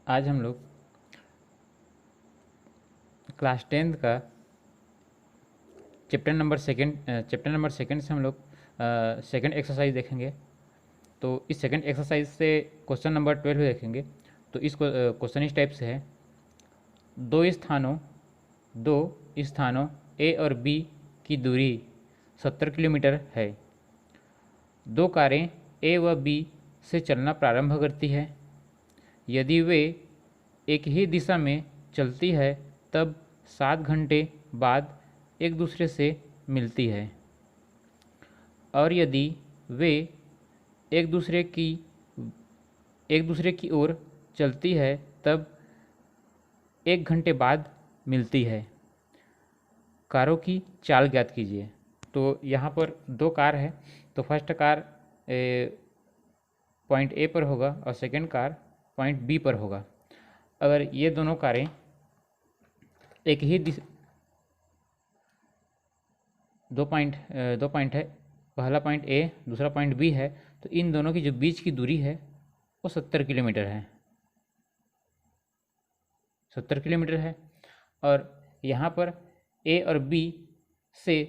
आज हम लोग क्लास 10th का चैप्टर नंबर सेकंड से हम लोग सेकंड एक्सरसाइज देखेंगे। तो इस सेकंड एक्सरसाइज से क्वेश्चन नंबर 12 देखेंगे। तो इस क्वेश्चन इस टाइप से है। दो स्थानों दो स्थानों ए और बी की दूरी 70 किलोमीटर है। दो कारें ए व बी से चलना प्रारंभ करती है। यदि वे एक ही दिशा में चलती है तब 7 घंटे बाद एक दूसरे से मिलती है, और यदि वे एक दूसरे की ओर चलती है तब 1 घंटे बाद मिलती है। कारों की चाल ज्ञात कीजिए। तो यहाँ पर दो कार है। तो फर्स्ट कार पॉइंट ए पर होगा और सेकंड कार पॉइंट बी पर होगा। अगर ये दोनों कारें एक ही दो पॉइंट है, पहला पॉइंट ए दूसरा पॉइंट बी है, तो इन दोनों की जो बीच की दूरी है वो 70 किलोमीटर है। 70 किलोमीटर है। और यहाँ पर ए और बी से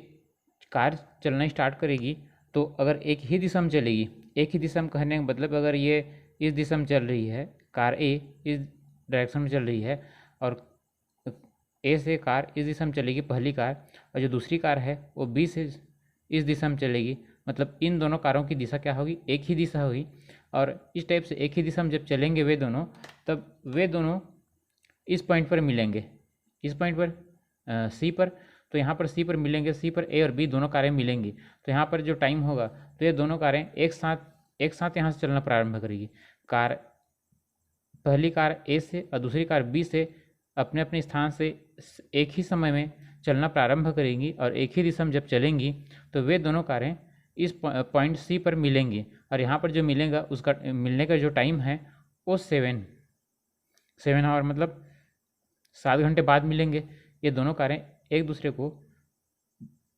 कार चलना स्टार्ट करेगी। तो अगर एक ही दिशा में चलेगी, एक ही दिशा में कहने का मतलब अगर ये इस दिशा में चल रही है, कार ए इस डायरेक्शन में चल रही है, और ए से कार इस दिशा में चलेगी पहली कार, और जो दूसरी कार है वो बी से इस दिशा में चलेगी, मतलब इन दोनों कारों की दिशा क्या होगी, एक ही दिशा होगी। और इस टाइप से एक ही दिशा में जब चलेंगे वे दोनों, तब वे दोनों इस पॉइंट पर मिलेंगे, इस पॉइंट पर सी पर। तो यहाँ पर सी पर मिलेंगे, सी पर ए और बी दोनों कारें मिलेंगी। तो यहाँ पर जो टाइम होगा तो ये दोनों कारें एक साथ यहाँ से चलना प्रारंभ करेगी। कार पहली कार ए से और दूसरी कार बी से अपने अपने स्थान से एक ही समय में चलना प्रारंभ करेंगी, और एक ही दिशा में जब चलेंगी तो वे दोनों कारें इस पॉइंट सी पर मिलेंगी। और यहाँ पर जो मिलेगा उसका मिलने का जो टाइम है वो 7 आवर, मतलब 7 घंटे बाद मिलेंगे। ये दोनों कारें एक दूसरे को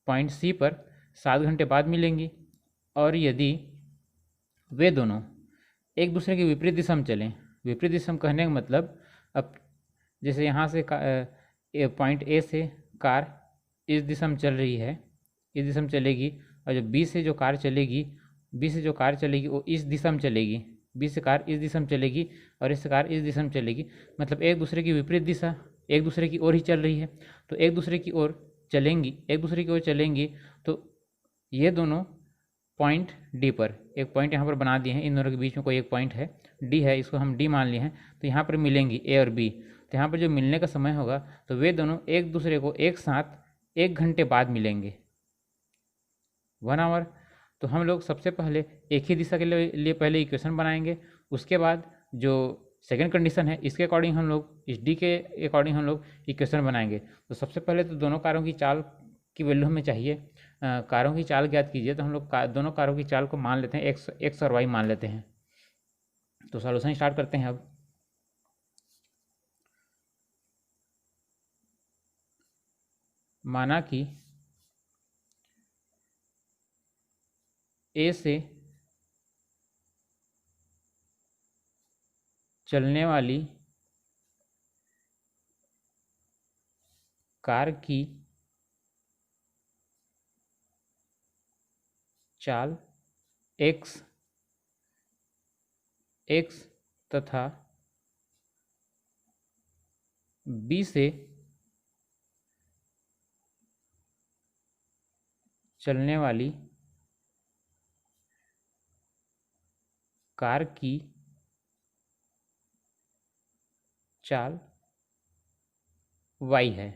पॉइंट सी पर 7 घंटे बाद मिलेंगी। और यदि वे दोनों एक दूसरे के विपरीत दिशा में चलें, विपरीत दिशा में कहने का मतलब अब जैसे यहाँ से पॉइंट ए से कार इस दिशा में चल रही है, इस दिशा में चलेगी, और जो बी से जो कार चलेगी वो इस दिशा में चलेगी, बी से कार इस दिशा में चलेगी और इस कार इस दिशा में चलेगी, मतलब एक दूसरे की विपरीत दिशा, एक दूसरे की ओर ही चल रही है। तो एक दूसरे की ओर चलेंगी, तो ये दोनों पॉइंट डी पर, एक पॉइंट यहाँ पर बना दिए हैं, इन दोनों के बीच में कोई एक पॉइंट है डी है, इसको हम डी मान लिए हैं। तो यहाँ पर मिलेंगी ए और बी। तो यहाँ पर जो मिलने का समय होगा तो वे दोनों एक दूसरे को एक साथ 1 घंटे बाद मिलेंगे, 1 आवर। तो हम लोग सबसे पहले एक ही दिशा के लिए पहले इक्वेशन बनाएंगे। उसके बाद जो सेकंड कंडीशन है इसके अकॉर्डिंग हम लोग, इस डी के अकॉर्डिंग हम लोग इक्वेशन बनाएंगे। तो सबसे पहले तो दोनों कारों की चाल की वैल्यू हमें चाहिए। कारों की चाल ज्ञात कीजिए। तो हम लोग दोनों कारों की चाल को मान लेते हैं, एक्स और वाई मान लेते हैं। तो सॉल्यूशन स्टार्ट करते हैं अब। माना कि ए से चलने वाली कार की चाल एक्स तथा बी से चलने वाली कार की चाल वाई है।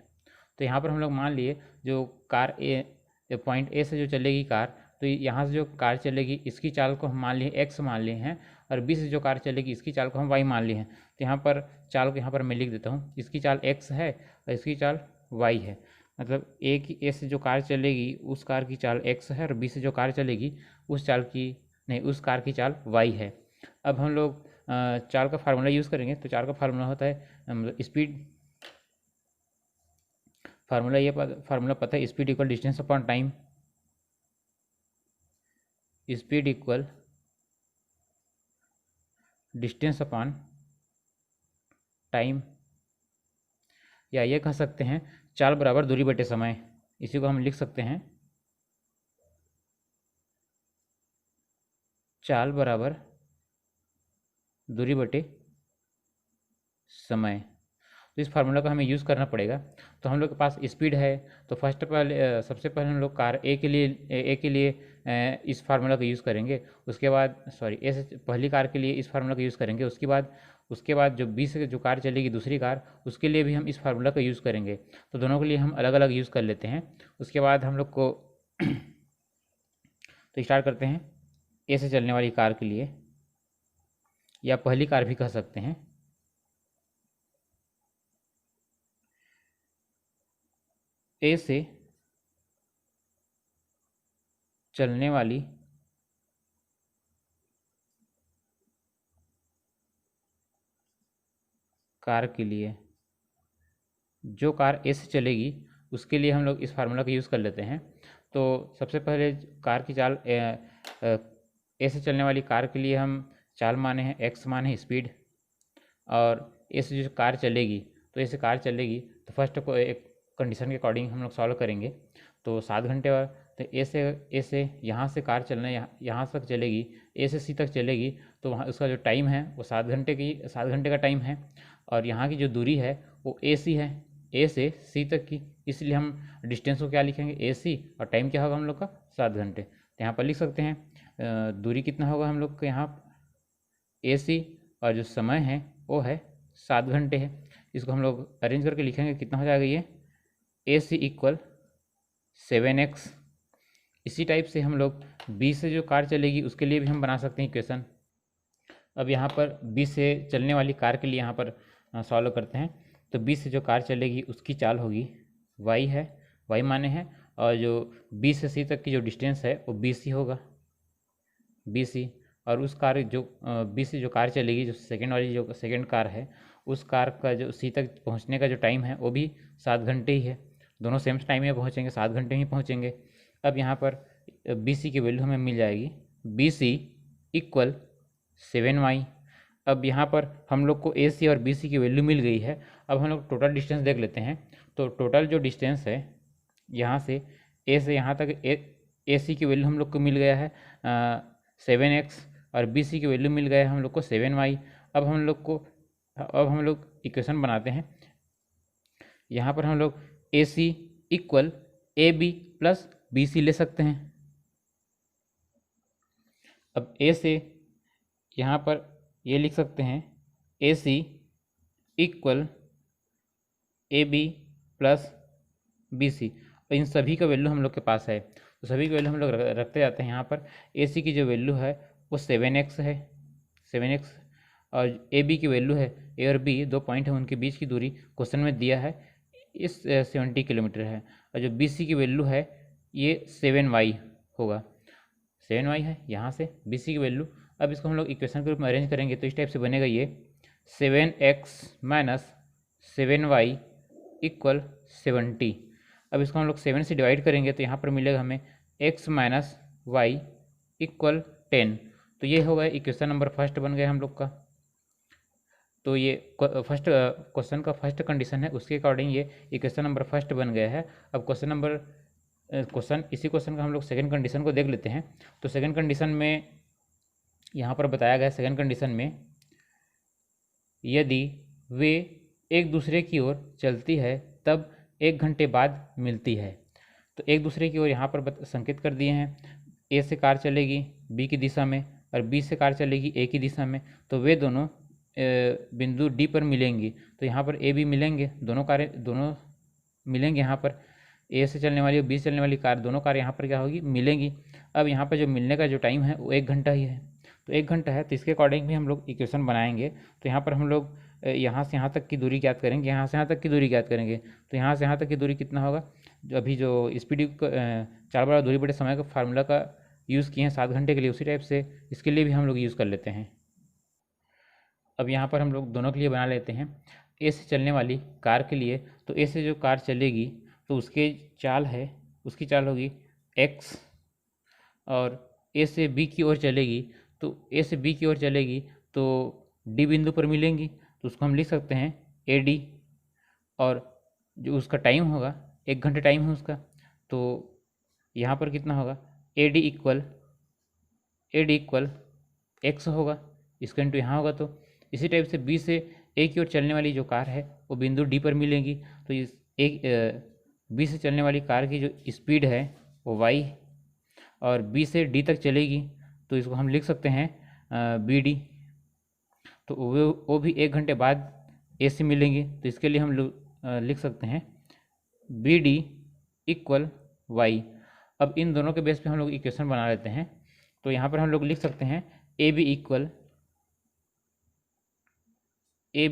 तो यहाँ पर हम लोग मान लिए जो कार ए पॉइंट ए से जो चलेगी कार, तो यहाँ से जो कार चलेगी इसकी चाल को हम मान लिए एक्स मान लिए हैं, और बी से जो कार चलेगी इसकी चाल को हम वाई मान लिए हैं। तो यहाँ पर चाल को यहाँ पर मैं लिख देता हूँ, इसकी चाल एक्स है और इसकी चाल वाई है। मतलब ए से जो कार चलेगी उस कार की चाल एक्स है, और बी से जो कार चलेगी उस कार की चाल वाई है। अब हम लोग चाल का फार्मूला यूज़ करेंगे। तो चाल का फार्मूला होता है स्पीड, फार्मूला पता है, speed equal distance upon time. Speed equal distance upon time, या ये कह सकते हैं चाल बराबर दूरी बटे समय। इसी को हम लिख सकते हैं चाल बराबर दूरी बटे समय। तो इस फार्मूला का हमें यूज़ करना पड़ेगा। तो हम लोग के पास स्पीड है, तो सबसे पहले हम लोग कार ए के लिए इस फार्मूला का यूज़ करेंगे। उसके बाद ए से पहली कार के लिए इस फार्मूला का यूज़ करेंगे। उसके बाद जो बी से जो कार चलेगी दूसरी कार, उसके लिए भी हम इस फार्मूला का यूज़ करेंगे। तो दोनों के लिए हम अलग अलग यूज़ कर लेते हैं। उसके बाद हम लोग को तो स्टार्ट करते हैं ए से चलने वाली कार के लिए, या पहली कार भी कह सकते हैं। ए से चलने वाली कार के लिए, जो कार ए से चलेगी उसके लिए हम लोग इस फार्मूला का यूज़ कर लेते हैं। तो सबसे पहले कार की चाल ए से चलने वाली कार के लिए हम चाल माने हैं एक्स माने हैं स्पीड, और ए से जो कार चलेगी, तो ए से कार चलेगी तो फर्स्ट को एक कंडीशन के अकॉर्डिंग हम लोग सॉल्व करेंगे। तो 7 घंटे और तो ए से यहाँ से कार चलना यहाँ तक चलेगी, ए से सी तक चलेगी, तो वहाँ उसका जो टाइम है वो 7 घंटे का टाइम है। और यहाँ की जो दूरी है वो ए सी है, ए से सी तक की, इसलिए हम डिस्टेंस को क्या लिखेंगे ए सी, और टाइम क्या होगा हम लोग का 7 घंटे। तो यहाँ पर लिख सकते हैं दूरी कितना होगा हम लोग का यहाँ ए सी, और जो समय है वो है 7 घंटे है। इसको हम लोग अरेंज करके लिखेंगे, कितना हो जाएगा ये ए सी इक्वल 7x। इसी टाइप से हम लोग बी से जो कार चलेगी उसके लिए भी हम बना सकते हैं इक्वेशन। अब यहाँ पर बी से चलने वाली कार के लिए यहाँ पर सॉल्व करते हैं। तो बी से जो कार चलेगी उसकी चाल होगी y है, y माने हैं, और जो बी से सी तक की जो डिस्टेंस है वो बी सी होगा, बी सी। और उस कार जो बी से जो कार चलेगी, जो सेकेंड वाली जो सेकेंड कार है, उस कार का जो सी तक पहुँचने का जो टाइम है वो भी 7 घंटे ही है। दोनों सेम टाइम में पहुँचेंगे, 7 घंटे ही पहुँचेंगे। अब यहाँ पर बी सी की वैल्यू हमें मिल जाएगी बी सी इक्वल 7y। अब यहाँ पर हम लोग को ए सी और बी सी की वैल्यू मिल गई है। अब हम लोग टोटल डिस्टेंस देख लेते हैं। तो टोटल जो डिस्टेंस है यहाँ से यहाँ तक ए सी की वैल्यू हम लोग को मिल गया है 7x, और बी सी की वैल्यू मिल गया है हम लोग को 7y। अब हम लोग इक्वेशन बनाते हैं। यहाँ पर हम लोग A C equal A B plus B C ले सकते हैं। अब ए से यहाँ पर ये लिख सकते हैं A C equal A B plus B C. इन सभी का वैल्यू हम लोग के पास है, तो सभी की वैल्यू हम लोग रखते जाते हैं। यहाँ पर ए सी की जो वैल्यू है वो 7x है, 7x, और ए बी की वैल्यू है, ए और बी 2 पॉइंट है, उनके बीच की दूरी क्वेश्चन में दिया है इस 70 किलोमीटर है। और जो बी सी की वैल्यू है ये 7y होगा, 7y है यहाँ से बी सी की वैल्यू। अब इसको हम लोग इक्वेशन के रूप में अरेंज करेंगे तो इस टाइप से बनेगा ये 7x माइनस 7y इक्वल 70। अब इसको हम लोग 7 से डिवाइड करेंगे तो यहाँ पर मिलेगा हमें x माइनस वाई इक्वल 10। तो ये होगा इक्वेशन नंबर फर्स्ट बन गया हम लोग का। तो ये फर्स्ट क्वेश्चन का फर्स्ट कंडीशन है, उसके अकॉर्डिंग ये इक्वेशन नंबर फर्स्ट बन गया है। अब इसी क्वेश्चन का हम लोग सेकंड कंडीशन को देख लेते हैं। तो सेकंड कंडीशन में यहाँ पर बताया गया, सेकंड कंडीशन में यदि वे एक दूसरे की ओर चलती है तब 1 घंटे बाद मिलती है। तो एक दूसरे की ओर यहाँ पर संकेत कर दिए हैं, ए से कार चलेगी बी की दिशा में और बी से कार चलेगी ए की दिशा में, तो वे दोनों बिंदु डी पर मिलेंगी। तो यहाँ पर ए बी मिलेंगे, दोनों मिलेंगे। यहाँ पर ए से चलने वाली और बी से चलने वाली कार, दोनों कार यहाँ पर क्या होगी, मिलेंगी। अब यहाँ पर जो मिलने का जो टाइम है वो 1 घंटा ही है। तो 1 घंटा है, तो इसके अकॉर्डिंग भी हम लोग इक्वेशन बनाएंगे। तो यहाँ पर हम लोग यहाँ से यहाँ तक की दूरी ज्ञात करेंगे, यहाँ से यहाँ तक की दूरी ज्ञात करेंगे। तो यहाँ से यहाँ तक की दूरी कितना होगा, जो अभी जो स्पीड चाल बराबर दूरी बटे समय का फार्मूला का यूज़ किए हैं 7 घंटे के लिए, उसी टाइप से इसके लिए भी हम लोग यूज़ कर लेते हैं। अब यहाँ पर हम लोग दोनों के लिए बना लेते हैं। ए से चलने वाली कार के लिए, तो ए से जो कार चलेगी तो उसकी चाल होगी x, और ए से बी की ओर चलेगी तो ए से बी की ओर चलेगी तो डी बिंदु पर मिलेंगी। तो उसको हम लिख सकते हैं ए डी, और जो उसका टाइम होगा 1 घंटे टाइम है उसका, तो यहाँ पर कितना होगा ए डी इक्वल एक्स होगा, इसका इंटू यहाँ होगा। तो इसी टाइप से बी से ए की ओर चलने वाली जो कार है वो बिंदु डी पर मिलेंगी। तो इस एक बी से चलने वाली कार की जो स्पीड है वो वाई, और बी से डी तक चलेगी तो इसको हम लिख सकते हैं बी डी। तो वो भी 1 घंटे बाद ए से मिलेंगे, तो इसके लिए हम लिख सकते हैं बी डी इक्वल वाई। अब इन दोनों के बेस पे हम लोग इक्वेशन बना लेते हैं। तो यहाँ पर हम लोग लिख सकते हैं A B equal A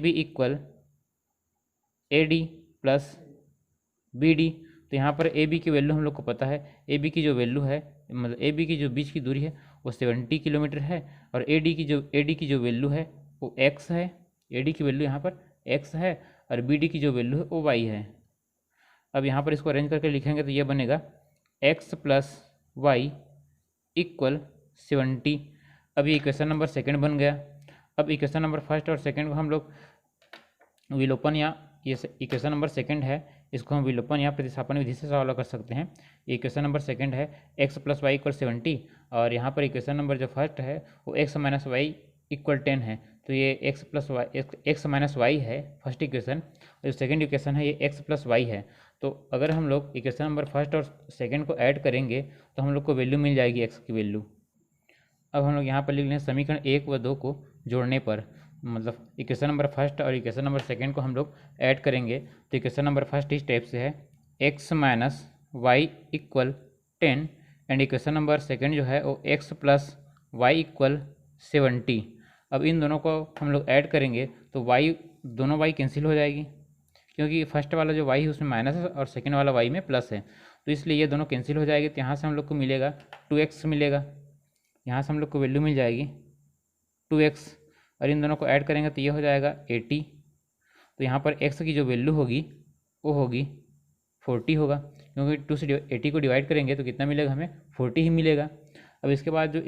D plus B D. तो यहाँ पर ए बी की वैल्यू हम लोग को पता है, ए बी की जो वैल्यू है, मतलब ए बी की जो बीच की दूरी है वो 70 किलोमीटर है, और ए डी की जो वैल्यू है वो एक्स है। ए डी की वैल्यू यहाँ पर एक्स है, और बी डी की जो वैल्यू है वो वाई है। अब यहाँ पर इसको अरेंज करके लिखेंगे तो ये बनेगा एक्स प्लस वाई इक्वल 70। अब ये इक्वेशन नंबर सेकंड बन गया। अब इक्वेशन नंबर फर्स्ट और सेकंड को हम लोग विलोपन, या ये इक्वेशन नंबर सेकंड है, इसको हम विलोपन या प्रतिस्थापन विधि से सॉल्व कर सकते हैं। इक्वेशन नंबर सेकंड है एक्स प्लस वाई इक्वल 70, और यहाँ पर इक्वेशन नंबर जो फर्स्ट है वो एक्स माइनस वाई इक्वल 10 है। तो ये एक्स माइनस वाई है फर्स्ट इक्वेशन, और जो सेकेंड इक्वेशन है ये एक्स प्लस वाई है। तो अगर हम लोग इक्वेशन नंबर फर्स्ट और सेकेंड को ऐड करेंगे तो हम लोग को वैल्यू मिल जाएगी एक्स की वैल्यू। अब हम लोग यहाँ पर लिख लें समीकरण 1 व 2 को जोड़ने पर, मतलब इक्वेशन नंबर फर्स्ट और इक्वेशन नंबर सेकंड को हम लोग ऐड करेंगे। तो इक्वेशन नंबर फर्स्ट इस टाइप से है X minus Y equal 10, and equation number second जो है वो एक्स प्लस वाई इक्वल 70। अब इन दोनों को हम लोग ऐड करेंगे तो वाई, दोनों वाई कैंसिल हो जाएगी, क्योंकि फर्स्ट वाला जो वाई है उसमें माइनस है और सेकेंड वाला वाई में प्लस है, तो इसलिए ये दोनों कैंसिल हो जाएगी। तो यहाँ से हम लोग को मिलेगा 2x मिलेगा, यहाँ से हम लोग को वैल्यू मिल जाएगी 2x, और इन दोनों को ऐड करेंगे तो ये हो जाएगा 80। तो यहाँ पर x की जो वैल्यू होगी वो होगी 40 होगा, क्योंकि 2 से 80 को डिवाइड करेंगे तो कितना मिलेगा, हमें 40 ही मिलेगा। अब इसके बाद जो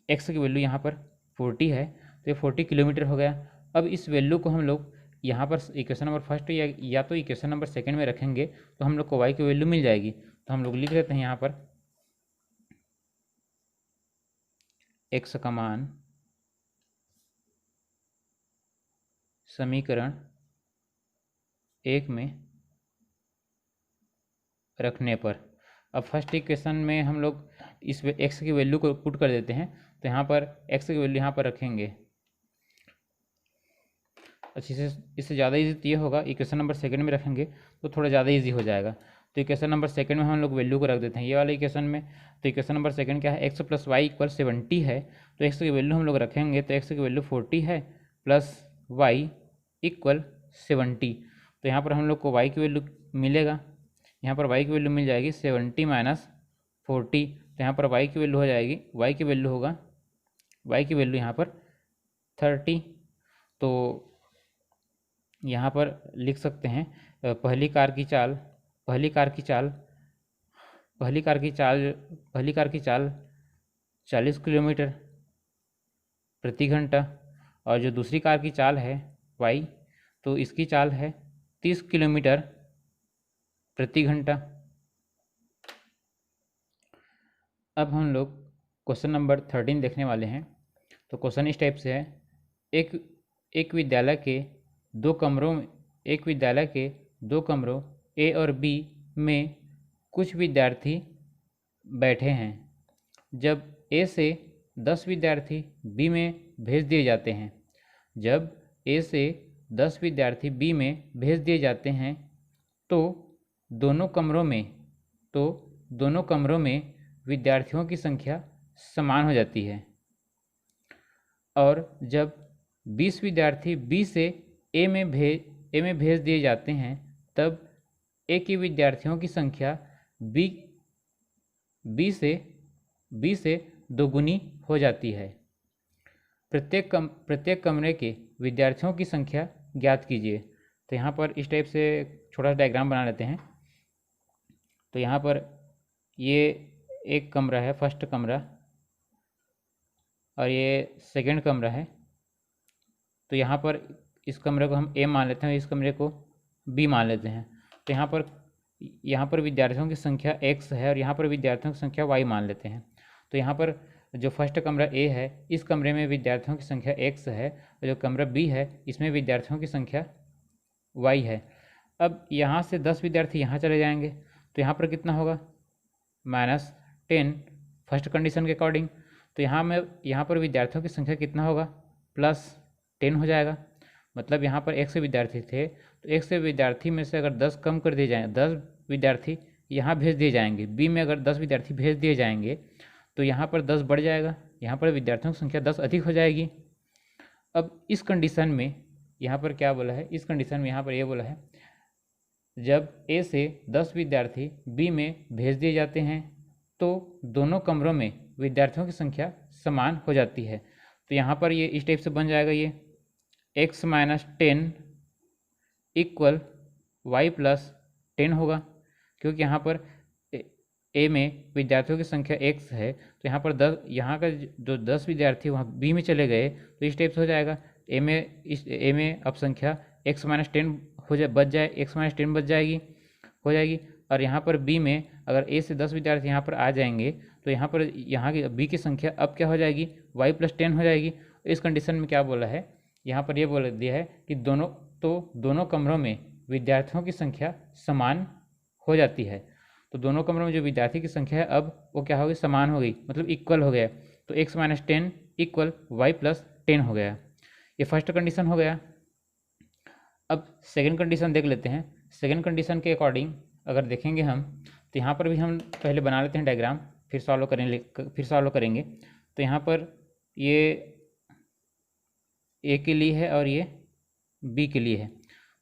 x की वैल्यू यहाँ पर 40 है तो ये 40 किलोमीटर हो गया। अब इस वैल्यू को हम लोग यहाँ पर इक्वेशन नंबर फर्स्ट या तो इक्वेशन नंबर सेकंड में रखेंगे तो हम लोग को y की वैल्यू मिल जाएगी। तो हम लोग लिख लेते हैं यहाँ पर x का मान समीकरण 1 में रखने पर। अब फर्स्ट इक्वेशन में हम लोग इस x की वैल्यू को पुट कर देते हैं, तो यहाँ पर x की वैल्यू यहाँ पर रखेंगे। अच्छी से इससे ज़्यादा ईजी तो ये होगा, इक्वेशन नंबर सेकंड में रखेंगे तो थोड़ा ज़्यादा ईजी हो जाएगा। तो इक्वेशन नंबर सेकंड में हम लोग वैल्यू को रख देते हैं ये वाले इक्वेशन में। तो इक्वेशन नंबर सेकंड क्या है, एक्स प्लस वाई इक्वल 70 है, तो एक्स की वैल्यू हम लोग रखेंगे तो एक्स की वैल्यू 40 है प्लस वाई इक्वल 70। तो यहाँ पर हम लोग को वाई की वैल्यू मिलेगा, यहाँ पर वाई की वैल्यू मिल जाएगी 70 माइनस 40। तो यहाँ पर वाई की वैल्यू हो जाएगी, वाई की वैल्यू होगा, वाई की वैल्यू यहाँ पर 30। तो यहाँ पर लिख सकते हैं पहली कार की चाल 40 किलोमीटर प्रति घंटा, और जो दूसरी कार की चाल है वाई, तो इसकी चाल है 30 किलोमीटर प्रति घंटा। अब हम लोग क्वेश्चन नंबर 13 देखने वाले हैं। तो क्वेश्चन इस टाइप से है एक विद्यालय के दो कमरों ए और बी में कुछ विद्यार्थी बैठे हैं। जब ए से 10 विद्यार्थी बी में भेज दिए जाते हैं तो दोनों कमरों में विद्यार्थियों की संख्या समान हो जाती है, और जब 20 विद्यार्थी बी से ए में भेज दिए जाते हैं तब ए के विद्यार्थियों की संख्या बी से दोगुनी हो जाती है। प्रत्येक कमरे के विद्यार्थियों की संख्या ज्ञात कीजिए। तो यहाँ पर इस टाइप से छोटा सा डायग्राम बना लेते हैं। तो यहाँ पर ये एक कमरा है, फर्स्ट कमरा, और ये सेकंड कमरा है, तो यहाँ पर इस कमरे को हम ए मान लेते हैं, इस कमरे को बी मान लेते हैं। तो यहाँ पर विद्यार्थियों की संख्या x है और यहाँ पर विद्यार्थियों की संख्या y मान लेते हैं। तो यहाँ पर जो फर्स्ट कमरा ए है, इस कमरे में विद्यार्थियों की संख्या x है, और जो कमरा बी है इसमें विद्यार्थियों की संख्या y है। अब यहाँ से 10 विद्यार्थी यहाँ चले जाएंगे, तो यहाँ पर कितना होगा, -10 फर्स्ट कंडीशन के अकॉर्डिंग। तो यहाँ पर विद्यार्थियों की संख्या कितना होगा, +10 हो जाएगा। मतलब यहाँ पर 100 विद्यार्थी थे, तो 100 विद्यार्थी में से अगर 10 कम कर दिए जाएँ, 10 विद्यार्थी यहाँ भेज दिए जाएंगे, बी में अगर 10 विद्यार्थी भेज दिए जाएंगे तो यहाँ पर 10 बढ़ जाएगा, यहाँ पर विद्यार्थियों की संख्या 10 अधिक हो जाएगी। अब इस कंडीशन में यहाँ पर क्या बोला है, इस कंडीशन में यहाँ पर ये बोला है, जब ए से 10 विद्यार्थी बी में भेज दिए जाते हैं तो दोनों कमरों में विद्यार्थियों की संख्या समान हो जाती है। तो यहाँ पर ये इस टाइप से बन जाएगा, ये x - 10 इक्वल y + 10 होगा, क्योंकि यहाँ पर ए में विद्यार्थियों की संख्या x है, तो यहाँ पर 10, यहाँ का जो 10 विद्यार्थी वहाँ बी में चले गए तो इस टाइप से हो जाएगा। ए में अब संख्या x - 10 बच जाए, x - 10 बच जाएगी, हो जाएगी। और यहाँ पर बी में अगर ए से 10 विद्यार्थी यहाँ पर आ जाएंगे तो यहाँ पर यहाँ की बी की संख्या अब क्या हो जाएगी, y + 10 हो जाएगी। इस कंडीशन में क्या बोला है, यहाँ पर ये बोल दिया है कि दोनों कमरों में विद्यार्थियों की संख्या समान हो जाती है। तो दोनों कमरों में जो विद्यार्थी की संख्या है अब वो क्या होगी, समान हो गई, मतलब इक्वल हो गया। तो x - 10 इक्वल y + 10 हो गया। ये फर्स्ट कंडीशन हो गया। अब सेकंड कंडीशन देख लेते हैं। सेकंड कंडीशन के अकॉर्डिंग अगर देखेंगे हम, तो यहाँ पर भी हम पहले बना लेते हैं डायग्राम, फिर सॉल्व करेंगे। तो यहाँ पर ये ए के लिए है और ये बी के लिए है।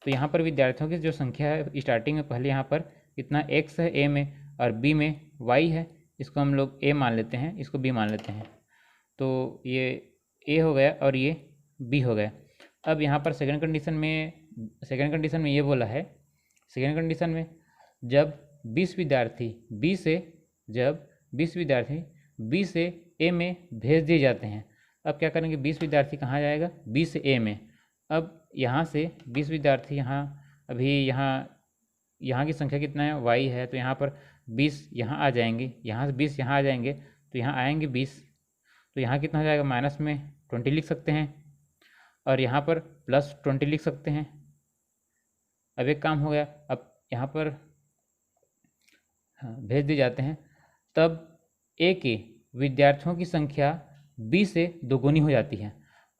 तो यहाँ पर विद्यार्थियों की जो संख्या है स्टार्टिंग में, पहले यहाँ पर कितना x है ए में और बी में y है, इसको हम लोग a मान लेते हैं, इसको b मान लेते हैं। तो ये a हो गया और ये b हो गया। अब यहाँ पर सेकंड कंडीशन में ये बोला है, सेकंड कंडीशन में जब 20 विद्यार्थी बी से ए में भेज दिए जाते हैं। अब क्या करेंगे, 20 विद्यार्थी कहाँ जाएगा, बी से ए में। अब यहाँ से 20 विद्यार्थी यहाँ की संख्या कितना है, y है, तो यहाँ पर 20 यहाँ आ जाएंगे, यहाँ से 20 यहाँ आ जाएंगे, तो यहाँ आएंगे 20, तो यहाँ कितना हो जाएगा, माइनस में 20 लिख सकते हैं और यहाँ पर +20 लिख सकते हैं। अब एक काम हो गया, अब यहाँ पर भेज दिए जाते हैं, तब ए के विद्यार्थियों की संख्या बी से दोगुनी हो जाती है।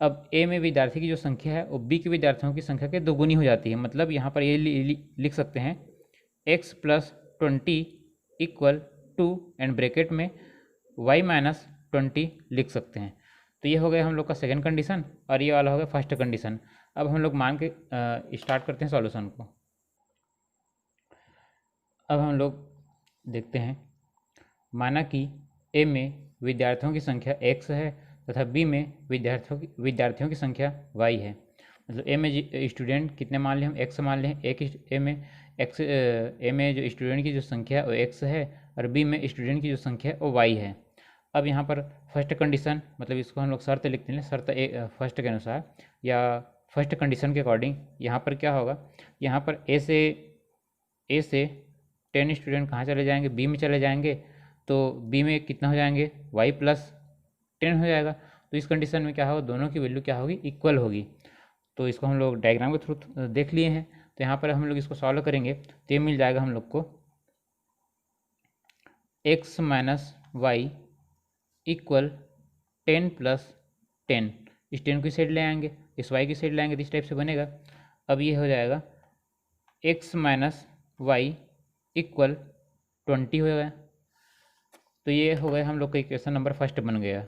अब ए में विद्यार्थी की जो संख्या है वो बी के विद्यार्थियों की संख्या के दोगुनी हो जाती है। मतलब यहाँ पर ये लिख सकते हैं x + 20 equal to and bracket में y - 20 लिख सकते हैं। तो ये हो गया हम लोग का सेकंड कंडीशन और ये वाला हो गया फर्स्ट कंडीशन। अब हम लोग मान के स्टार्ट करते हैं सॉल्यूशन को। अब हम लोग देखते हैं, माना कि ए में विद्यार्थियों की संख्या x है तथा बी में विद्यार्थियों की संख्या y है। मतलब ए में स्टूडेंट कितने मान लें हम, x मान लें। ए में जो स्टूडेंट की जो संख्या है वो x है और बी में स्टूडेंट की जो संख्या है वो y है। अब यहाँ पर फर्स्ट कंडीशन, मतलब इसको हम लोग शर्त लिखते हैं, शर्त फर्स्ट के अनुसार या फर्स्ट कंडीशन के अकॉर्डिंग यहाँ पर क्या होगा, यहाँ पर ए से 10 स्टूडेंट कहाँ चले जाएंगे, बी में चले जाएंगे, तो बी में कितना हो जाएंगे, y + 10 हो जाएगा। तो इस कंडीशन में क्या होगा, दोनों की वैल्यू क्या होगी, इक्वल होगी। तो इसको हम लोग डायग्राम के थ्रू देख लिए हैं। तो यहाँ पर हम लोग इसको सॉल्व करेंगे तो ये मिल जाएगा हम लोग को x - y इक्वल 10 + 10। इस 10 की साइड ले आएंगे, इस y की साइड लाएंगे तो इस टाइप से बनेगा। अब ये हो जाएगा x - y इक्वल 20 हो गया। तो ये हो गया हम लोग का इक्वेशन नंबर फर्स्ट बन गया,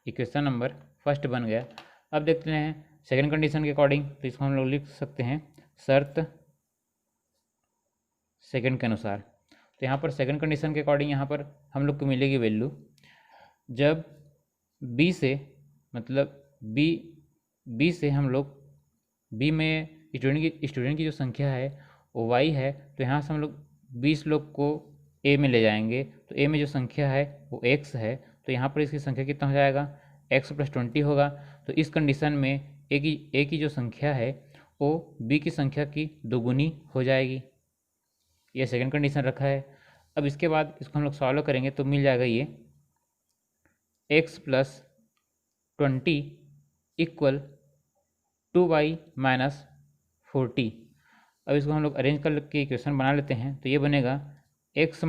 इक्वेशन नंबर फर्स्ट बन गया। अब देखते हैं सेकंड कंडीशन के अकॉर्डिंग, तो इसको हम लोग लिख सकते हैं शर्त सेकंड के अनुसार। तो यहाँ पर सेकंड कंडीशन के अकॉर्डिंग यहाँ पर हम लोग को मिलेगी वैल्यू, जब बी से, मतलब बी से हम लोग, बी में स्टूडेंट की जो संख्या है वो y है, तो यहाँ से हम लोग 20 लोग को ए में ले जाएंगे, तो ए में जो संख्या है वो x है, तो यहाँ पर इसकी संख्या कितना हो जाएगा, x + 20 होगा। तो इस कंडीशन में ए की जो संख्या है वो बी की संख्या की दोगुनी हो जाएगी। ये सेकंड कंडीशन रखा है। अब इसके बाद इसको हम लोग सॉल्व करेंगे तो मिल जाएगा ये x + 20 = 2y - 40। अब इसको हम लोग अरेंज करके इक्वेशन बना लेते हैं तो ये बनेगा x -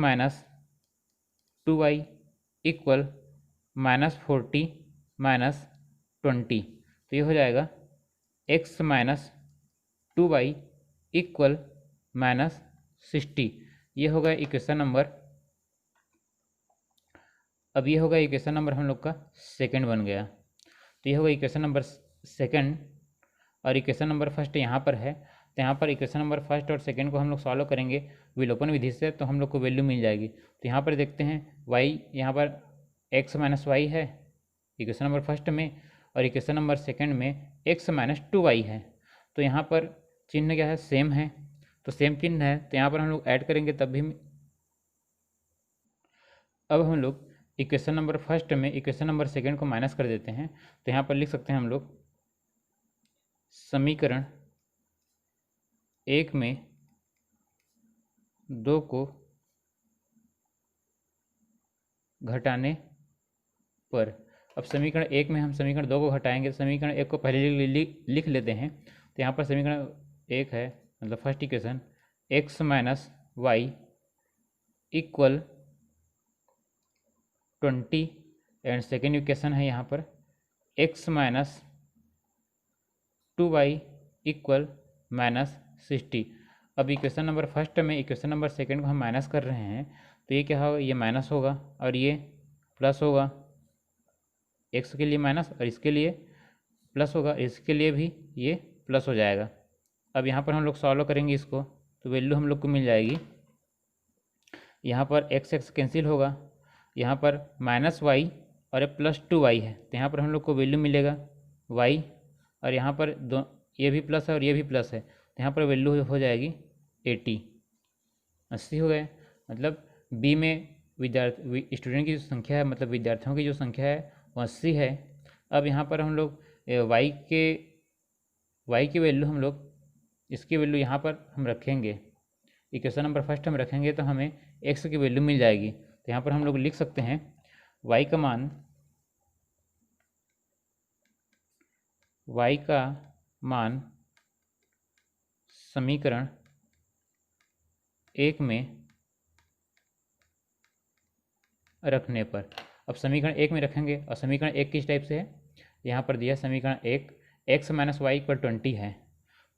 2y = -40 - 20। तो ये हो जाएगा x - 2y = -60। ये होगा इक्वेशन नंबर। अब ये होगा इक्वेशन नंबर हम लोग का सेकंड बन गया। तो ये होगा इक्वेशन नंबर सेकंड और इक्वेशन नंबर फर्स्ट यहाँ पर है। तो यहाँ पर इक्वेशन नंबर फर्स्ट और सेकंड को हम लोग सॉल्व करेंगे विलोपन विधि से तो हम लोग को वैल्यू मिल जाएगी। तो यहाँ पर देखते हैं y यहाँ पर x - y है इक्वेशन नंबर फर्स्ट में और इक्वेशन नंबर सेकंड में x - 2y है। तो यहाँ पर चिन्ह क्या है, सेम है। तो सेम चिन्ह है तो यहाँ पर हम लोग ऐड करेंगे तब भी। अब हम लोग इक्वेशन नंबर फर्स्ट में इक्वेशन नंबर सेकंड को माइनस कर देते हैं। तो यहाँ पर लिख सकते हैं हम लोग समीकरण 1 में 2 को घटाने पर। अब समीकरण 1 में हम समीकरण 2 को घटाएंगे। समीकरण 1 को पहले लिख लेते हैं। तो यहाँ पर समीकरण 1 है मतलब first equation x - y = 20 and second equation है यहाँ पर x - 2y = -60। अब इक्वेशन नंबर फर्स्ट में इक्वेशन नंबर सेकंड को हम माइनस कर रहे हैं तो ये क्या होगा, ये माइनस होगा और ये प्लस होगा। x के लिए माइनस और इसके लिए प्लस होगा, इसके लिए भी ये प्लस हो जाएगा। अब यहाँ पर हम लोग सॉल्व करेंगे इसको तो वैल्यू हम लोग को मिल जाएगी। यहाँ पर x कैंसिल होगा, यहाँ पर -y और +2y है तो यहाँ पर हम लोग को वैल्यू मिलेगा y और यहाँ पर ये भी प्लस है और ये भी प्लस है तो यहाँ पर वैल्यू हो जाएगी 80 हो गए। मतलब बी में स्टूडेंट की जो संख्या है मतलब विद्यार्थियों की जो संख्या है वो 80 है। अब यहाँ पर हम लोग y की वैल्यू हम लोग इसकी वैल्यू यहाँ पर हम रखेंगे, इक्वेशन नंबर फर्स्ट हम रखेंगे तो हमें x की वैल्यू मिल जाएगी। तो यहाँ पर हम लोग लिख सकते हैं y का मान समीकरण 1 में रखने पर। अब समीकरण 1 में रखेंगे और समीकरण 1 किस टाइप से है, यहाँ पर दिया समीकरण 1 x - y = 20 है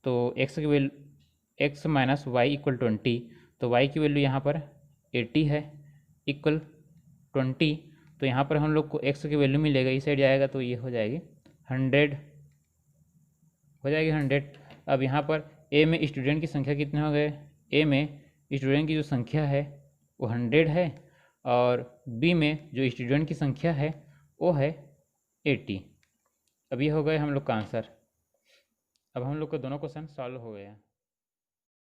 तो x की वैल्यू x - y = 20 तो y की वैल्यू यहाँ पर 80 है इक्वल 20। तो यहाँ पर हम लोग को x की वैल्यू मिलेगा, इस साइड जाएगा तो ये हो जाएगी 100 हो जाएगी 100। अब यहाँ पर a में स्टूडेंट की संख्या कितने हो गए, a में स्टूडेंट की जो संख्या है वो 100 है और b में जो स्टूडेंट की संख्या है वो है 80। अब ये हो गए हम लोग का आंसर। अब हम लोग को दोनों क्वेश्चन सॉल्व हो गए हैं।